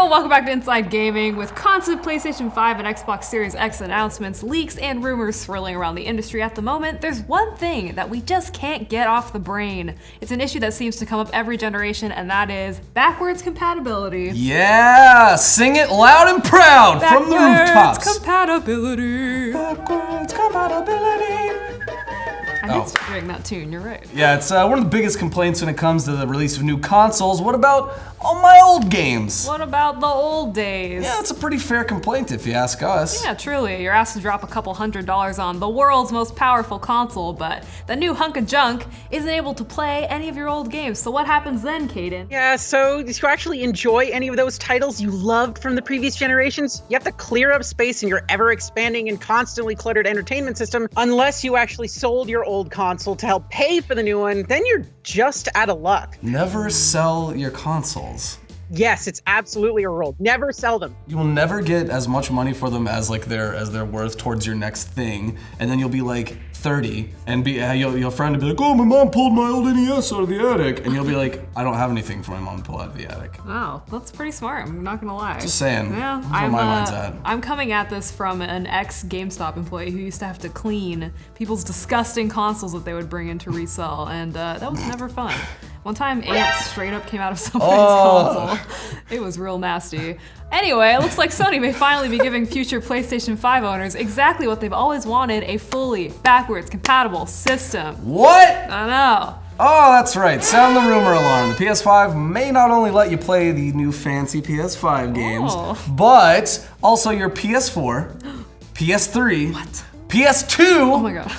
Yo, welcome back to Inside Gaming. With constant PlayStation 5 and Xbox Series X announcements, leaks, and rumors swirling around the industry at the moment, there's one thing that we just can't get off the brain. It's an issue that seems to come up every generation, and that is backwards compatibility. Yeah, sing it loud and proud from the rooftops. Backwards compatibility. Backwards compatibility. I need to bring that tune, you're right. Yeah, it's one of the biggest complaints when it comes to the release of new consoles. What about all my old games? What about the old days? Yeah, it's a pretty fair complaint if you ask us. Yeah, truly. You're asked to drop a couple $100s on the world's most powerful console, but the new hunk of junk isn't able to play any of your old games. So what happens then, Caden? Yeah, so to actually enjoy any of those titles you loved from the previous generations, you have to clear up space in your ever-expanding and constantly cluttered entertainment system. Unless you actually sold your old console to help pay for the new one, then you're just out of luck. Never sell your consoles. Yes, it's absolutely a rule. Never sell them. You will never get as much money for them as they're worth towards your next thing, and then you'll be like 30, and your friend will be like, "Oh, my mom pulled my old NES out of the attic," and you'll be like, "I don't have anything for my mom to pull out of the attic." Wow, that's pretty smart. I'm not gonna lie. Just saying. Yeah, that's where my mind's at. I'm coming at this from an ex-GameStop employee who used to have to clean people's disgusting consoles that they would bring in to resell, and that was never fun. One time, ants straight up came out of somebody's console. It was real nasty. Anyway, it looks like Sony may finally be giving future PlayStation 5 owners exactly what they've always wanted, a fully backwards compatible system. What? I know. Oh, that's right. Sound the rumor alarm. The PS5 may not only let you play the new fancy PS5 games, but also your PS4, PS3, What? PS2. Oh my god.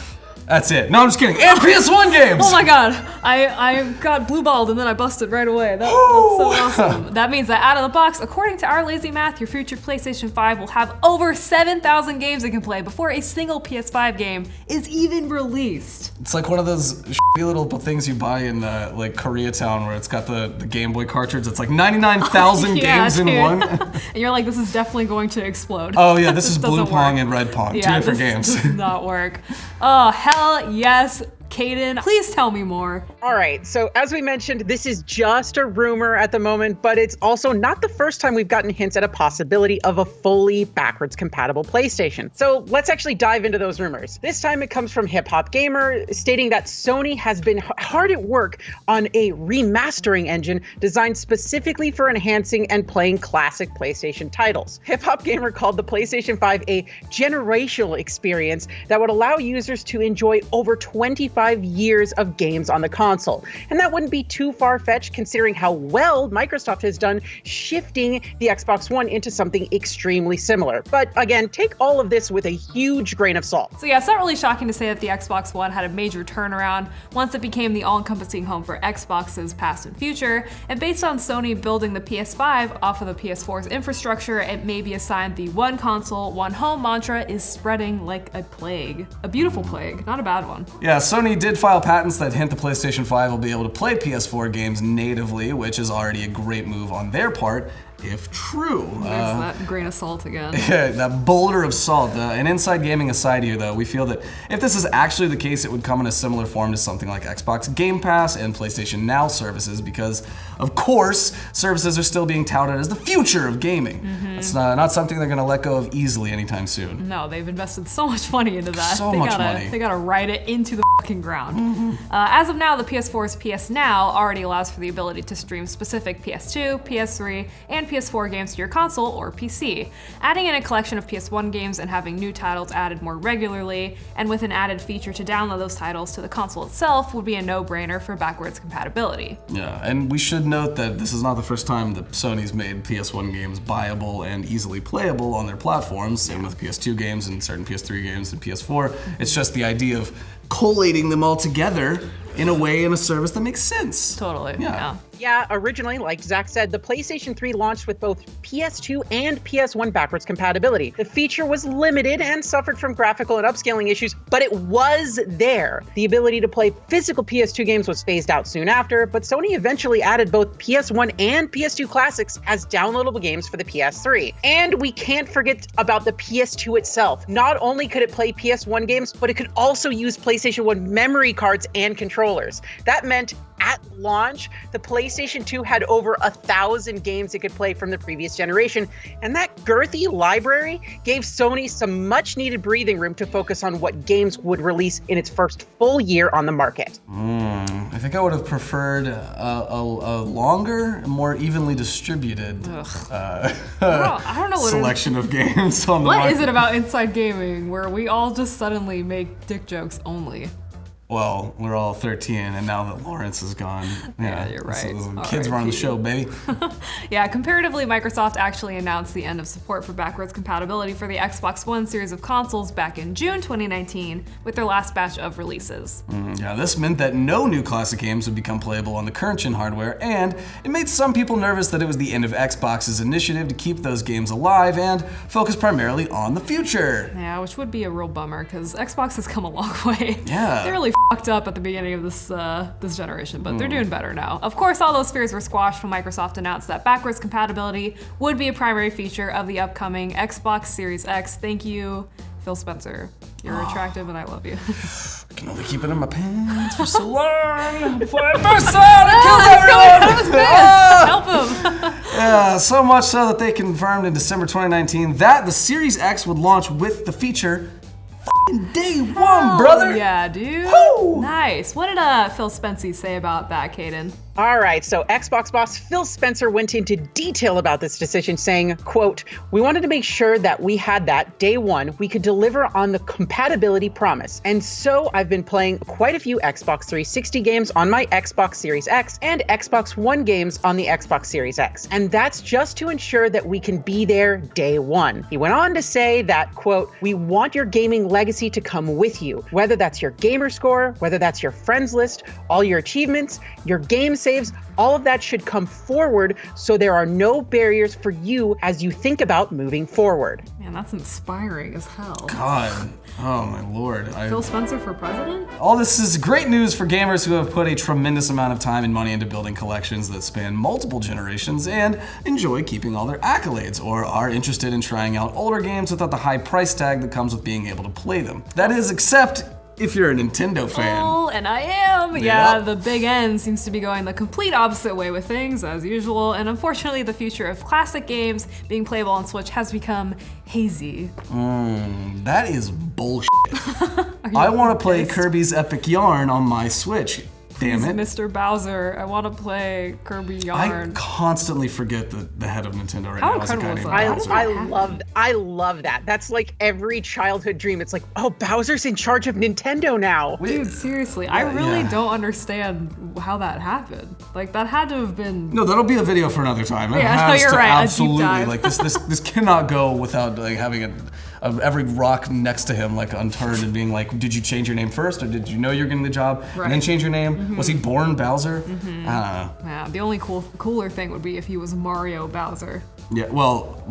That's it. No, I'm just kidding. And PS1 games! Oh my god, I got blue-balled and then I busted right away. That's so awesome. That means that out of the box, according to our lazy math, your future PlayStation 5 will have over 7,000 games it can play before a single PS5 game is even released. It's like one of those shitty little things you buy in like Koreatown where it's got the Game Boy cartridge. It's like 99,000 games in one. And you're like, this is definitely going to explode. Oh yeah, this is Blue doesn't Pong work. and Red Pong. Yeah, Two different games. This does not work. Oh, hell yes. Caden, please tell me more. All right, so as we mentioned, this is just a rumor at the moment, but it's also not the first time we've gotten hints at a possibility of a fully backwards compatible PlayStation. So let's actually dive into those rumors. This time it comes from Hip Hop Gamer, stating that Sony has been hard at work on a remastering engine designed specifically for enhancing and playing classic PlayStation titles. Hip Hop Gamer called the PlayStation 5 a generational experience that would allow users to enjoy over 25 years of games on the console. And that wouldn't be too far-fetched considering how well Microsoft has done shifting the Xbox One into something extremely similar. But again, take all of this with a huge grain of salt. So yeah, it's not really shocking to say that the Xbox One had a major turnaround once it became the all-encompassing home for Xbox's past and future. And based on Sony building the PS5 off of the PS4's infrastructure, it may be a sign the one console, one home mantra is spreading like a plague. A beautiful plague, not a bad one. Yeah, Sony did file patents that hint the PlayStation 5 will be able to play PS4 games natively, which is already a great move on their part, if true. There's that grain of salt again. Yeah, that boulder of salt. And inside gaming aside here, though, we feel that if this is actually the case, it would come in a similar form to something like Xbox Game Pass and PlayStation Now services, because, of course, services are still being touted as the future of gaming. It's not something they're going to let go of easily anytime soon. No, they've invested so much money into that. So much money. They gotta ride it into the fucking ground. As of now, the PS4's PS Now already allows for the ability to stream specific PS2, PS3, and PS4 games to your console or PC, adding in a collection of PS1 games and having new titles added more regularly, and with an added feature to download those titles to the console itself would be a no-brainer for backwards compatibility. Yeah, and we should note that this is not the first time that Sony's made PS1 games buyable and easily playable on their platforms, same with PS2 games and certain PS3 games and PS4. It's just the idea of collating them all together in a way in a service that makes sense. Totally, yeah. Yeah, originally, like Zach said, the PlayStation 3 launched with both PS2 and PS1 backwards compatibility. The feature was limited and suffered from graphical and upscaling issues, but it was there. The ability to play physical PS2 games was phased out soon after, but Sony eventually added both PS1 and PS2 classics as downloadable games for the PS3. And we can't forget about the PS2 itself. Not only could it play PS1 games, but it could also use PlayStation 1 memory cards and controllers. That meant at launch, the PlayStation 2 had over 1,000 games it could play from the previous generation, and that girthy library gave Sony some much-needed breathing room to focus on what games would release in its first full year on the market. I think I would have preferred a longer, more evenly distributed I don't know what selection of games on the What market. is it about Inside Gaming where we all just suddenly make dick jokes only? Well, we're all 13, and now that Lawrence is gone, Yeah, you're right. Kids run the show, baby. Yeah, comparatively, Microsoft actually announced the end of support for backwards compatibility for the Xbox One series of consoles back in June 2019 with their last batch of releases. Yeah, this meant that no new classic games would become playable on the current-gen hardware, and it made some people nervous that it was the end of Xbox's initiative to keep those games alive and focus primarily on the future. Yeah, which would be a real bummer because Xbox has come a long way. Yeah. They really fucked up at the beginning of this generation, but they're doing better now. Of course, all those fears were squashed when Microsoft announced that backwards compatibility would be a primary feature of the upcoming Xbox Series X. Thank you, Phil Spencer. You're attractive and I love you. I can only keep it in my pants for so long before I burst out and kills everyone. Help him! Yeah, so much so that they confirmed in December 2019 that the Series X would launch with the feature day one, brother. Yeah, dude. Woo! Nice. What did Phil Spencer say about that, Caden? All right, so Xbox boss Phil Spencer went into detail about this decision, saying, quote, "We wanted to make sure that we had that day one, we could deliver on the compatibility promise. And so I've been playing quite a few Xbox 360 games on my Xbox Series X and Xbox One games on the Xbox Series X. And that's just to ensure that we can be there day one." He went on to say that, quote, "We want your gaming legacy to come with you, whether that's your gamer score, whether that's your friends list, all your achievements, your game saves, all of that should come forward so there are no barriers for you as you think about moving forward." Man, that's inspiring as hell. God, oh my lord. Phil Spencer for president? All this is great news for gamers who have put a tremendous amount of time and money into building collections that span multiple generations and enjoy keeping all their accolades, or are interested in trying out older games without the high price tag that comes with being able to play them. That is, except if you're a Nintendo fan. Oh, and I am. Yeah, Yep. the big N seems to be going the complete opposite way with things, as usual. And unfortunately, the future of classic games being playable on Switch has become hazy. That is bullshit. I want to play Kirby's Epic Yarn on my Switch. Damn it. Mr. Bowser, I want to play Kirby Yarn. I constantly forget the head of Nintendo right How now is a guy incredible named is that? Bowser. I love that. That's like every childhood dream. It's like, oh, Bowser's in charge of Nintendo now. Dude, seriously, I really yeah. don't understand how that happened. Like, that had to have been... No, that'll be a video for another time. It Yeah, no, has you're to right, a deep absolutely, dive. like this cannot go without like having every rock next to him like unturned and being like, did you change your name first, or did you know you're getting the job and then change your name? Was he born Bowser? I don't know. Yeah, the only cooler thing would be if he was Mario Bowser. Yeah, well,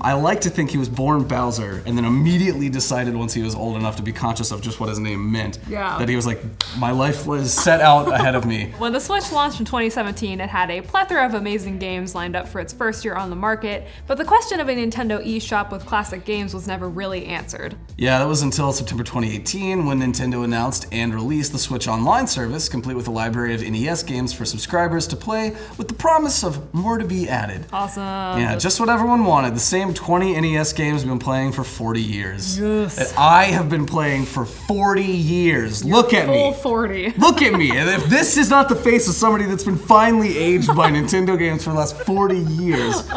I like to think he was born Bowser and then immediately decided once he was old enough to be conscious of just what his name meant, that he was like, my life was set out ahead of me. When the Switch launched in 2017, it had a plethora of amazing games lined up for its first year on the market, but the question of a Nintendo eShop with classic games was never really answered. Yeah, that was until September 2018 when Nintendo announced and released the Switch Online service, complete with a library of NES games for subscribers to play, with the promise of more to be added. Awesome. Yeah, just what everyone wanted. The same 20 NES games we've been playing for 40 years. Yes. That I have been playing for 40 years. Look at Full me. 40. Look at me. And if this is not the face of somebody that's been finally aged by Nintendo games for the last 40 years.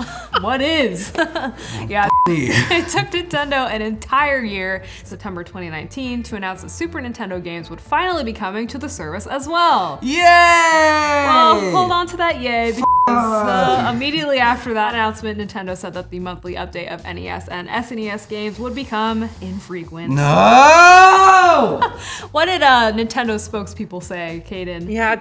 What is? Yeah, it took Nintendo an entire year, September 2019, to announce that Super Nintendo games would finally be coming to the service as well. Yay! Well, hold on to that yay, because immediately after that announcement, Nintendo said that the monthly update of NES and SNES games would become infrequent. No! What did Nintendo spokespeople say, Caden? Yeah,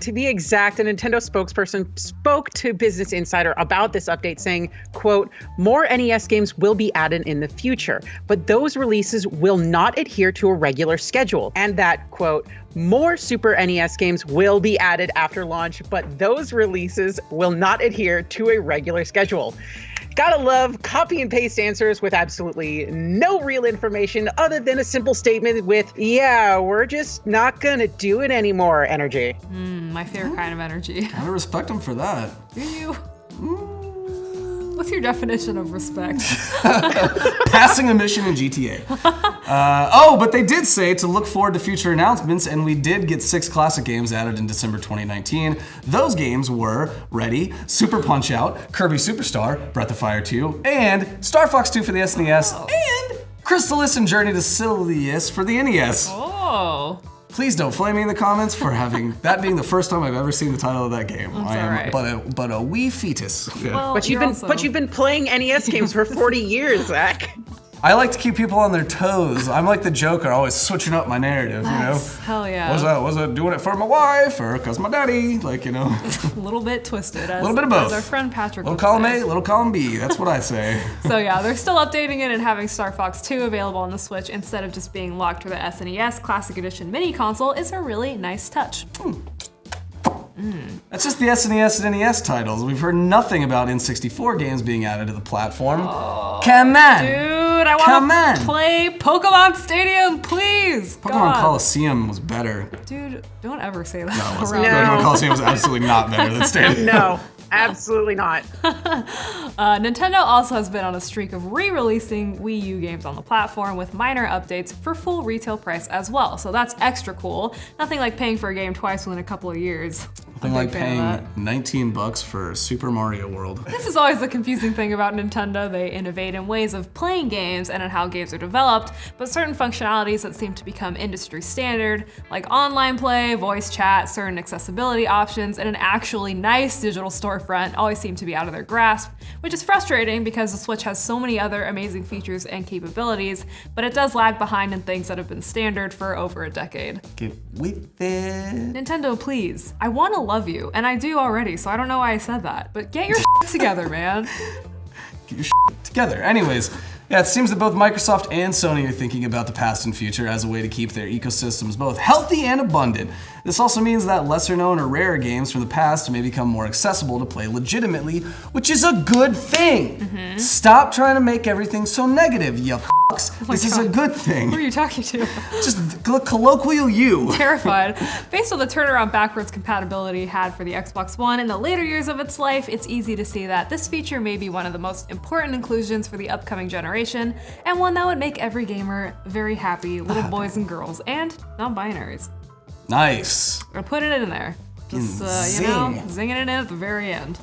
to be exact, a Nintendo spokesperson spoke to Business Insider about this update, saying, quote, "More NES games will be added in the future, but those releases will not adhere to a regular schedule." And that, quote, "More Super NES games will be added after launch, but those releases will not adhere to a regular schedule." Gotta love copy and paste answers with absolutely no real information other than a simple statement with, yeah, we're just not gonna do it anymore energy. My favorite kind of energy. I respect them for that. Do you? What's your definition of respect? Passing a mission in GTA. But they did say to look forward to future announcements, and we did get 6 classic games added in December 2019. Those games were Ready, Super Punch-Out, Kirby Superstar, Breath of Fire 2, and Star Fox 2 for the SNES, and Crystalis and Journey to Silius for the NES. Oh. Please don't flame me in the comments for having that being the first time I've ever seen the title of that game. I am alright. but a wee fetus. Yeah. Well, But you've been playing NES games for 40 years, Zach. I like to keep people on their toes. I'm like the Joker, always switching up my narrative, Nice. Hell yeah. Was I doing it for my wife or cause my daddy? Like, A little bit twisted. A little bit of both. As our friend Patrick Little would column say. A, little column B. That's what I say. So yeah, they're still updating it and having Star Fox 2 available on the Switch instead of just being locked for the SNES Classic Edition mini console is a really nice touch. That's just the SNES and NES titles. We've heard nothing about N64 games being added to the platform. Come on! Dude, I want to play Pokemon Stadium, please! Pokemon Coliseum was better. Dude, don't ever say that. No, it wasn't. No. Pokemon Coliseum was absolutely not better than Stadium. No, absolutely not. Nintendo also has been on a streak of re-releasing Wii U games on the platform with minor updates for full retail price as well. So that's extra cool. Nothing like paying for a game twice within a couple of years. Nothing like paying $19 for Super Mario World. This is always the confusing thing about Nintendo. They innovate in ways of playing games and in how games are developed, but certain functionalities that seem to become industry standard, like online play, voice chat, certain accessibility options, and an actually nice digital storefront always seem to be out of their grasp, which is frustrating because the Switch has so many other amazing features and capabilities, but it does lag behind in things that have been standard for over a decade. Get with it. Nintendo, please. I want to love you, and I do already, so I don't know why I said that, but get your shit together, man. Get your shit together. Anyways, yeah, it seems that both Microsoft and Sony are thinking about the past and future as a way to keep their ecosystems both healthy and abundant. This also means that lesser known or rarer games from the past may become more accessible to play legitimately, which is a good thing. Stop trying to make everything so negative, you fucks. This is a good thing. Who are you talking to? Just colloquial you. Terrified. Based on the turnaround backwards compatibility had for the Xbox One in the later years of its life, it's easy to see that this feature may be one of the most important inclusions for the upcoming generation, and one that would make every gamer very happy, little boys and girls, and non-binaries. Nice. We're putting it in there. Just, zinging it in at the very end.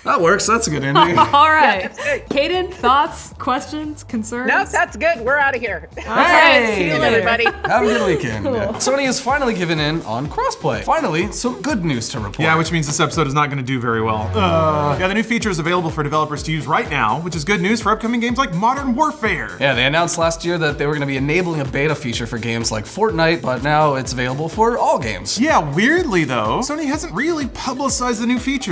That works. That's a good ending. All right. Yeah, that's good. Kaden, thoughts, questions, concerns? No, that's good. We're out of here. All right, see you Hey, later. everybody. Have a good weekend. Sony has finally given in on crossplay. Finally, some good news to report. Yeah, which means this episode is not going to do very well. Yeah, the new feature is available for developers to use right now, which is good news for upcoming games like Modern Warfare. Yeah, they announced last year that they were going to be enabling a beta feature for games like Fortnite, but now it's available for all games. Yeah, weirdly though, Sony hasn't really publicized the new feature.